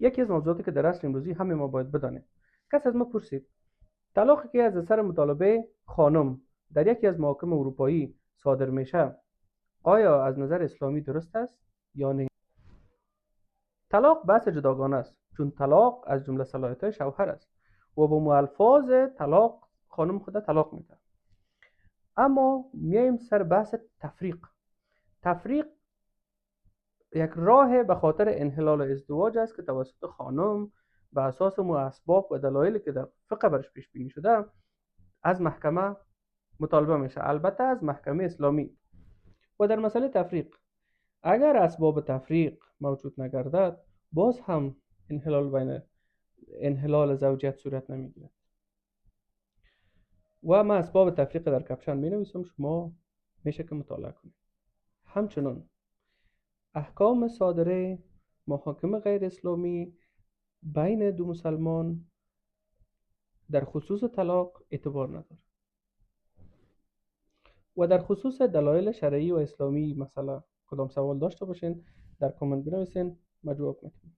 یکی از موضوعاتی که در عصر امروزی همه ما باید بدانیم. کس از ما پرسید طلاقی که از اثر مطالبه خانم در یکی از محاکم اروپایی صادر میشه آیا از نظر اسلامی درست است یا نه؟ طلاق بحث جداگانه است، چون طلاق از جمله صلاحیت‌های شوهر است و با الفاظ طلاق خانم خود طلاق میده. اما میایم سر بحث تفریق یک راه به خاطر انحلال ازدواج است که توسط خانم به اساس اسباب و دلایلی که در فقه برش پیش بینی شده از محکمه مطالبه میشه، البته از محکمه اسلامی. و در مسئله تفریق اگر اسباب تفریق موجود نگردد باز هم انحلال زوجیت صورت نمیگیرد. و من اسباب تفریق در کپشن می نویسم، شما میشه که مطالعه کنید. همچنان احکام صادره محاکم غیر اسلامی بین دو مسلمان در خصوص طلاق اعتبار نداره و در خصوص دلایل شرعی و اسلامی مثلا کدام سوال داشته باشین در کامنت بنویسین، ما جواب میدیم.